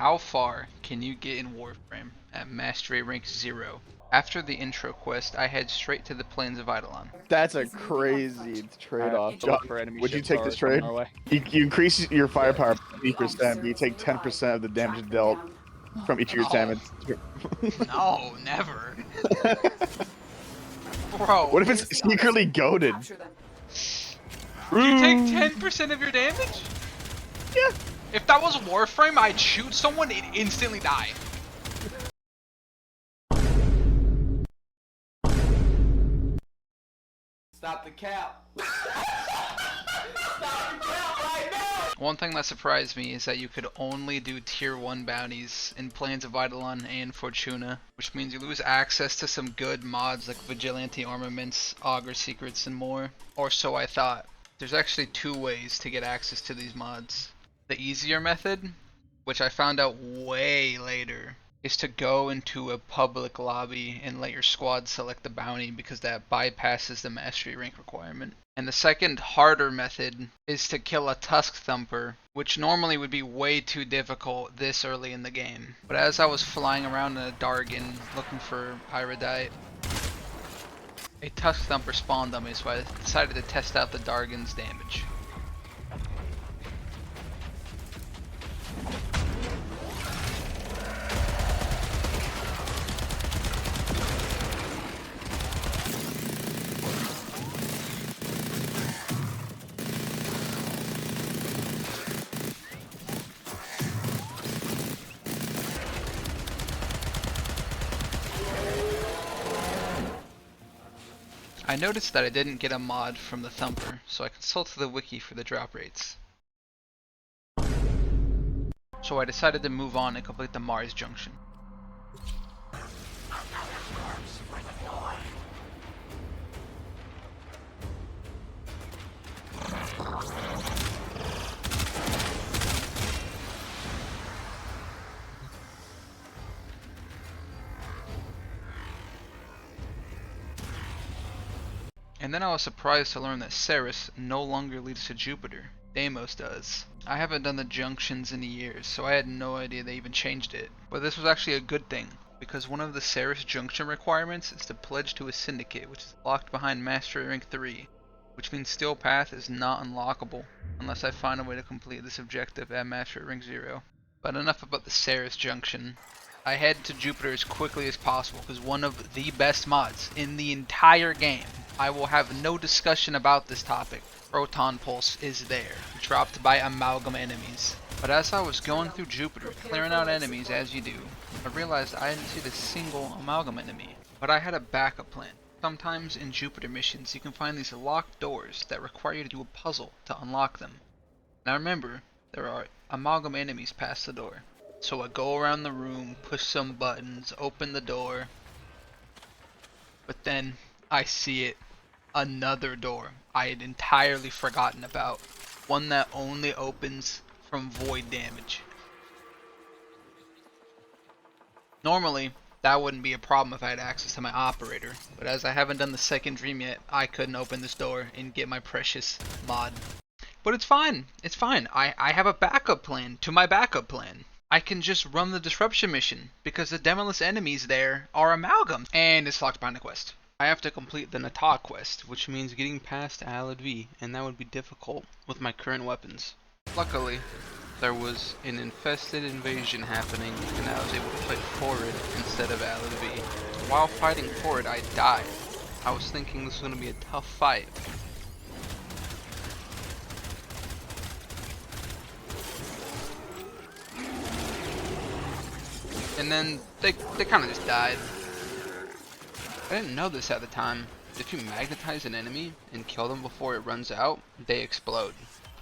How far can you get in Warframe at Mastery Rank 0? After the intro quest, I head straight to the plains of Eidolon. That's a crazy trade-off. To John, look for enemy would you ships take are this coming trade? our way. You increase your firepower by 50%, but you take 10% of the damage dealt from each of your No. damage. No, never. Bro, What if it's secretly goaded? you take 10% of your damage? Yeah. If that was Warframe, I'd shoot someone and instantly die. Stop the cap. Stop the cap right now. One thing that surprised me is that you could only do tier 1 bounties in Plains of Eidolon and Fortuna, which means you lose access to some good mods like Vigilante Armaments, Augur Secrets, and more. Or so I thought. There's actually 2 ways to get access to these mods. The easier method, which I found out way later, is to go into a public lobby and let your squad select the bounty because that bypasses the mastery rank requirement. And the second, harder method is to kill a Tusk Thumper, which normally would be way too difficult this early in the game. But as I was flying around in a Dargan looking for Iridite, a Tusk Thumper spawned on me, so I decided to test out the Dargan's damage. I noticed that I didn't get a mod from the Thumper, so I consulted the wiki for the drop rates. So I decided to move on and complete the Mars Junction. And then I was surprised to learn that Ceres no longer leads to Jupiter. Deimos does. I haven't done the junctions in years, so I had no idea they even changed it. But this was actually a good thing, because one of the Ceres junction requirements is to pledge to a syndicate, which is locked behind Mastery Rank 3, which means Steel Path is not unlockable, unless I find a way to complete this objective at Mastery Rank 0. But enough about the Ceres junction. I head to Jupiter as quickly as possible, because one of the best mods in the entire game, I will have no discussion about this topic, Proton Pulse, is there, dropped by amalgam enemies. But as I was going through Jupiter, clearing out enemies as you do, I realized I didn't see a single amalgam enemy. But I had a backup plan. Sometimes in Jupiter missions you can find these locked doors that require you to do a puzzle to unlock them. Now remember, there are amalgam enemies past the door. So I go around the room, push some buttons, open the door, but then I see it. Another door I had entirely forgotten about. One that only opens from void damage. Normally, that wouldn't be a problem if I had access to my operator, but as I haven't done the second dream yet, I couldn't open this door and get my precious mod. But it's fine, it's fine. I have a backup plan to my backup plan. I can just run the disruption mission, because the demoless enemies there are amalgam, and it's locked behind a quest. I have to complete the Nataruk quest, which means getting past Alad V, and that would be difficult with my current weapons. Luckily, there was an infested invasion happening, and I was able to fight Forward instead of Alad V. While fighting Forward, I died. I was thinking this was going to be a tough fight. And then they kind of just died. I didn't know this at the time. If you magnetize an enemy and kill them before it runs out, they explode,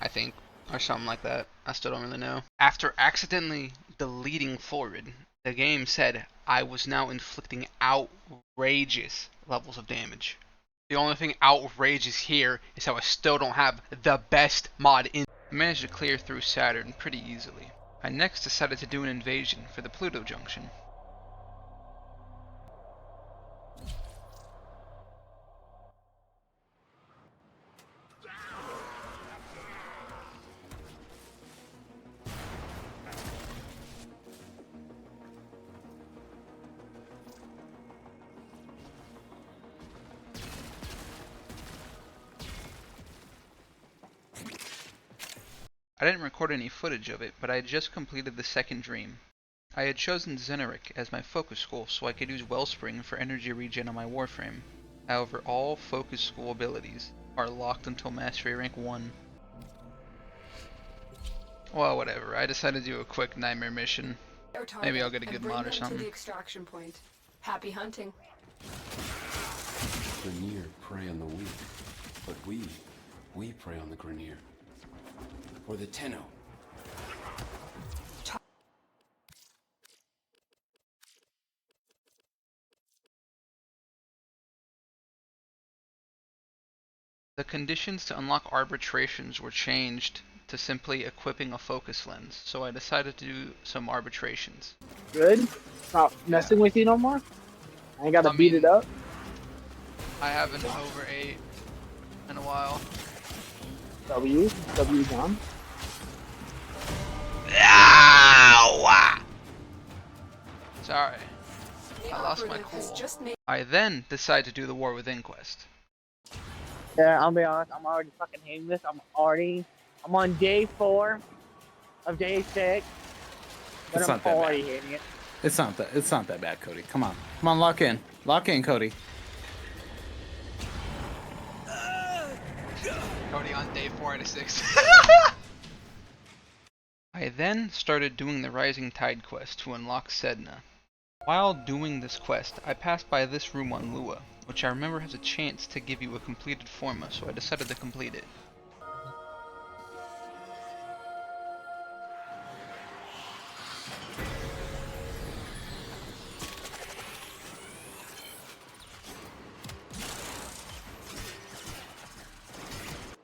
I think, or something like that. I still don't really know. After accidentally deleting Forward, the game said I was now inflicting outrageous levels of damage. The only thing outrageous here is how I still don't have the best mod in. I managed to clear through Saturn pretty easily. I next decided to do an invasion for the Pluto Junction. I didn't record any footage of it, but I had just completed the second dream. I had chosen Nataruk as my focus school so I could use Wellspring for energy regen on my Warframe. However, all focus school abilities are locked until Mastery rank 1. Well, whatever. I decided to do a quick nightmare mission. Maybe I'll get a good mod or something. To the extraction point. Happy hunting. Grenier prey on the weak, but we prey on the Grenier. Or the Tenno. The conditions to unlock arbitrations were changed to simply equipping a focus lens, so I decided to do some arbitrations. Good? Not messing with you no more? I ain't gotta beat it up? I haven't over 8 in a while. W John? Ow! Sorry. I lost my cool. I then decided to do the War Within quest. Yeah, I'll be honest, I'm already fucking hating this. I'm on day 4 of day 6. But It's I'm not that already bad. hating it. It's not that bad, Cody. Come on, lock in, Cody. Cody on day 4 out of 6. I then started doing the Rising Tide quest to unlock Sedna. While doing this quest, I passed by this room on Lua, which I remember has a chance to give you a completed forma, so I decided to complete it.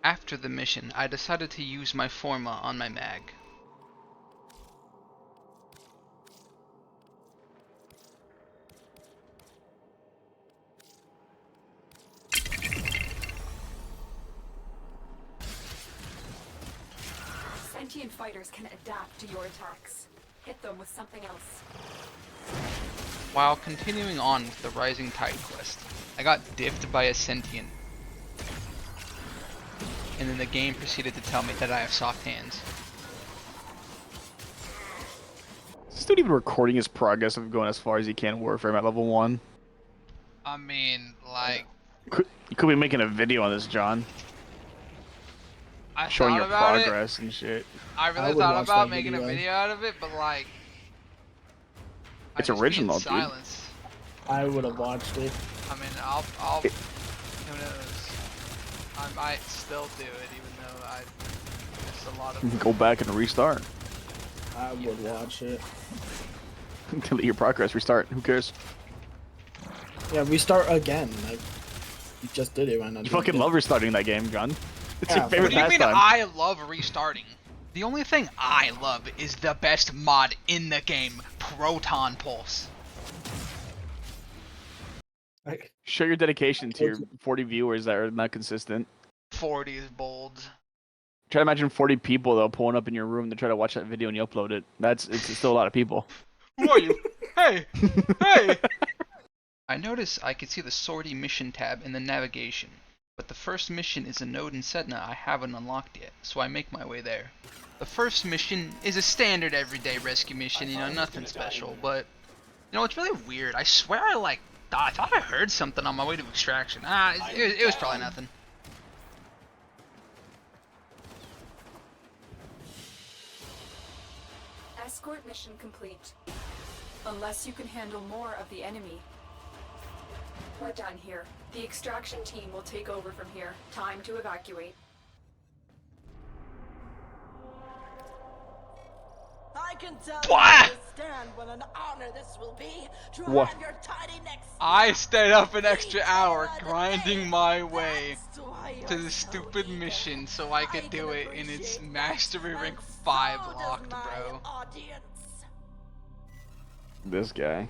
After the mission, I decided to use my forma on my mag. Sentient fighters can adapt to your attacks. Hit them with something else. While continuing on with the Rising Tide quest, I got diffed by a sentient. And then the game proceeded to tell me that I have soft hands. Is this dude even recording his progress of going as far as he can Warframe at level 1? I mean, like... You could be making a video on this, John. I Showing thought your about progress and shit. I I really would thought watch about that making a video. video out of it, but like... It's I'd just be original, in dude. silence. I would have watched it. I mean, I'll who knows? I might still do it, even though I missed a lot of... Go back and restart. I would watch it. Delete your progress, restart. Who cares? Yeah, restart again. Like, you just did it. Why not You do it fucking again? love restarting that game, John. It's Yeah, your favorite What do you mean pastime. I love restarting? The only thing I love is the best mod in the game, Proton Pulse. Show your dedication to your 40 viewers that are not consistent. 40 is bold. Try to imagine 40 people though pulling up in your room to try to watch that video and you upload it. It's still a lot of people. Who are you? Hey! Hey! I notice I can see the sortie mission tab in the navigation, but the first mission is a node in Sedna I haven't unlocked yet, so I make my way there. The first mission is a standard everyday rescue mission, you know, nothing special, but, you know, it's really weird. I swear I thought I heard something on my way to extraction. It was probably nothing. Escort mission complete. Unless you can handle more of the enemy. We're done here. The extraction team will take over from here. Time to evacuate. I can tell Blah! you understand what an honor this will be to What? have your tiny next I stayed up an Each extra hour day of the grinding day. my way That's why to you're this so stupid eager. mission so I could do can it in its appreciate mastery that, rank and 5 so does locked, my bro. audience. This guy.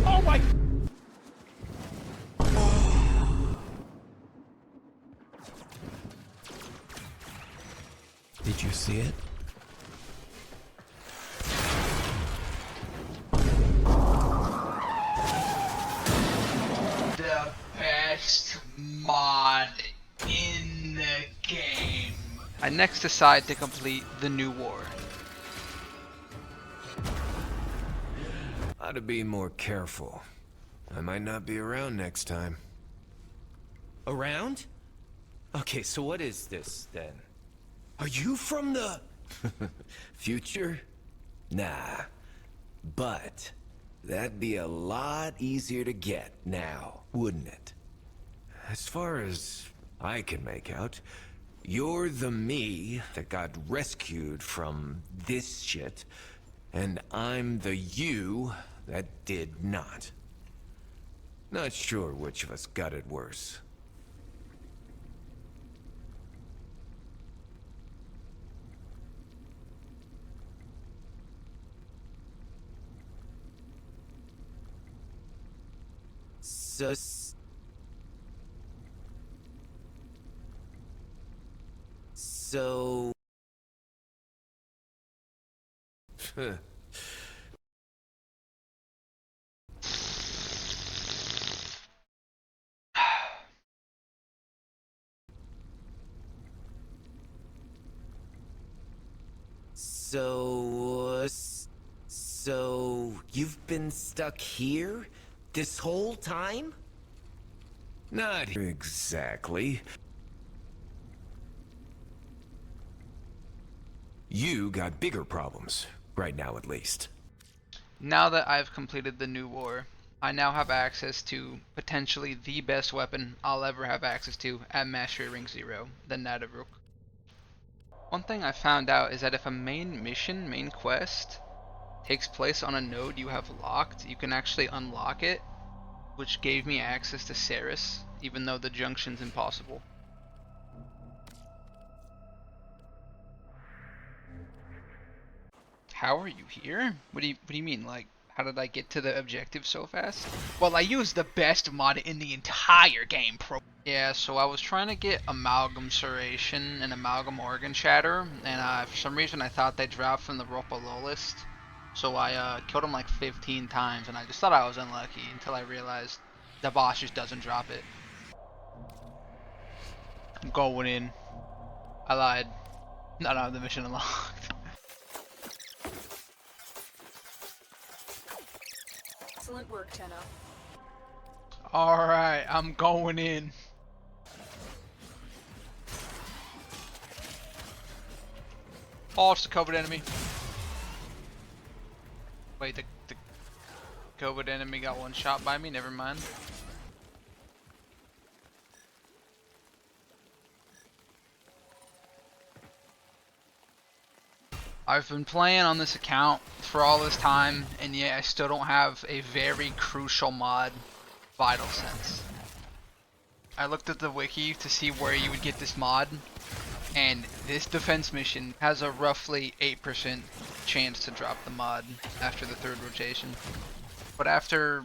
Oh my! Did you see it? The best mod in the game. next decide to complete the new war. Ought to be more careful. I might not be around next time. Around? Okay, so what is this, then? Are you from the... future? Nah. But that'd be a lot easier to get now, wouldn't it? As far as I can make out, you're the me that got rescued from this shit, and I'm the you that did not. Not sure which of us got it worse. So... So you've been stuck here this whole time? Not exactly. You got bigger problems, right now at least. Now that I've completed the new war, I now have access to potentially the best weapon I'll ever have access to at Mastery Ring 0, the Nataruk. One thing I found out is that if a main quest, takes place on a node you have locked, you can actually unlock it, which gave me access to Ceres, even though the junction's impossible. How are you here? What do you mean? Like, how did I get to the objective so fast? Well, I used the best mod in the entire game, Yeah, so I was trying to get Amalgam Serration and Amalgam Organ Shatter, and for some reason I thought they dropped from the roll below list. So I killed him like 15 times, and I just thought I was unlucky until I realized the boss just doesn't drop it. I'm going in. I lied. I don't have the mission unlocked. Excellent work, Tenno. Alright, I'm going in. Oh, it's the COVID enemy. Wait, the COVID enemy got one shot by me? Never mind. I've been playing on this account for all this time, and yet I still don't have a very crucial mod, Vital Sense. I looked at the wiki to see where you would get this mod, and this defense mission has a roughly 8% chance to drop the mod after the 3rd rotation. But after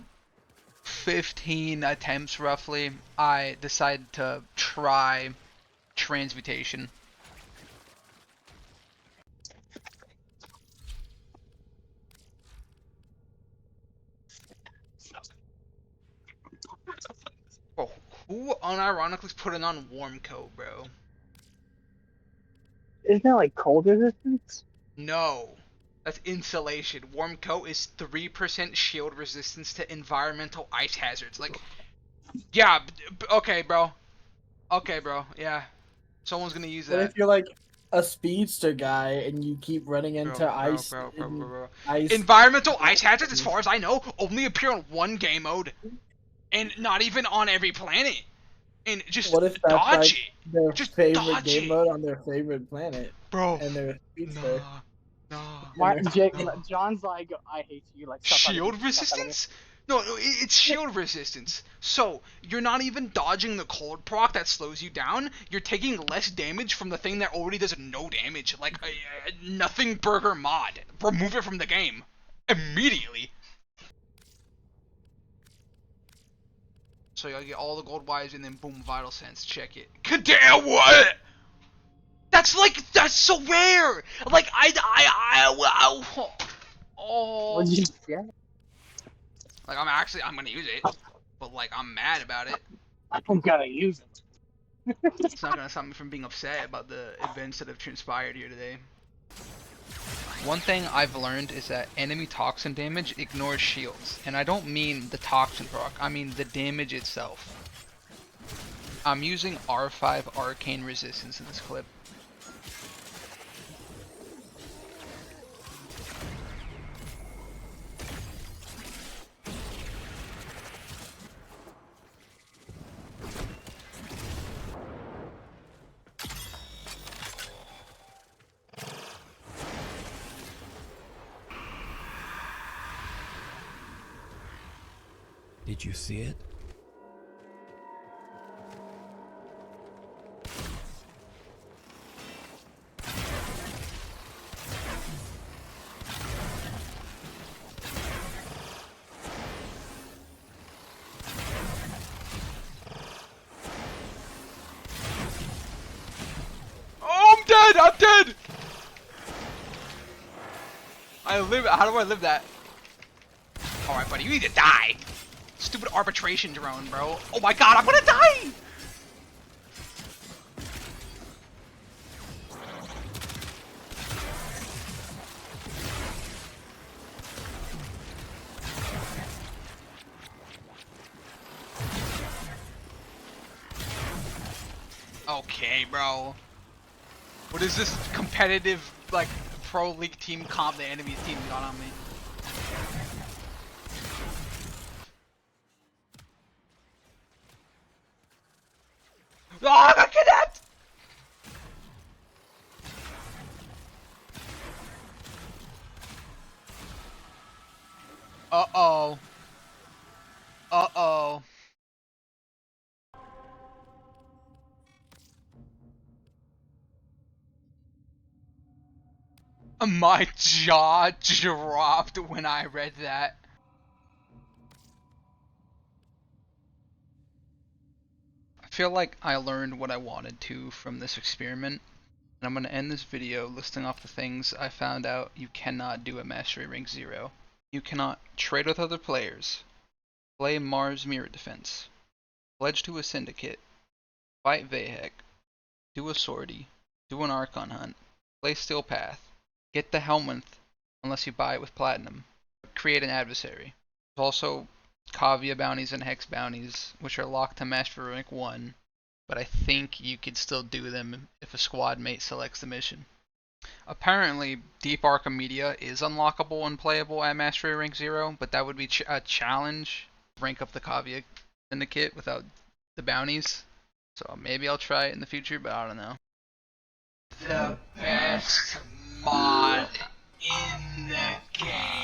15 attempts roughly, I decided to try transmutation. Bro, who unironically is putting on warm coat, bro? Isn't that like cold resistance? No. That's insulation. Warm coat is 3% shield resistance to environmental ice hazards. Like, yeah, okay, bro. Okay, bro, yeah. Someone's gonna use that. But if you're like a speedster guy and you keep running into ice, ice, environmental ice hazards, as far as I know, only appear on one game mode, and not even on every planet. And just what if that's dodge like it. their Just favorite dodge game it. mode on their favorite planet, bro? And they're a speedster. Why, Jake, John's like, I hate you. Like, shield resistance? No, it's shield resistance. So, you're not even dodging the cold proc that slows you down. You're taking less damage from the thing that already does no damage. Like, nothing burger mod. Remove it from the game. Immediately. So you'll get all the gold wires and then boom, Vital Sense. Check it. Damn, what? That's so rare! Like, oh. What'd you get? Like, I'm gonna use it, but like, I'm mad about it. I'm gonna use it. It's not gonna stop me from being upset about the events that have transpired here today. One thing I've learned is that enemy toxin damage ignores shields, and I don't mean the toxin proc, I mean the damage itself. I'm using R5 arcane resistance in this clip. Did you see it? Oh, I'm dead! I'm dead! I live. How do I live that? Alright, buddy, you need to die! Stupid arbitration drone, bro. Oh my god, I'm gonna die! Okay, bro. What is this competitive, like, pro league team comp the enemy team got on me? Oh, I got kidnapped! Uh-oh. Uh-oh. My jaw dropped when I read that. I feel like I learned what I wanted to from this experiment, and I'm going to end this video listing off the things I found out you cannot do at Mastery Rank 0. You cannot trade with other players, play Mars Mirror Defense, pledge to a syndicate, fight Vahek, do a sortie, do an Archon hunt, play Steel Path, get the Helminth unless you buy it with Platinum, create an adversary. There's also Kavia bounties and Hex bounties, which are locked to Mastery Rank 1, but I think you could still do them if a squad mate selects the mission. Apparently, Deep Archimedia is unlockable and playable at Mastery Rank 0, but that would be a challenge to rank up the Kavia Syndicate without the bounties. So maybe I'll try it in the future, but I don't know. The best mod in the game.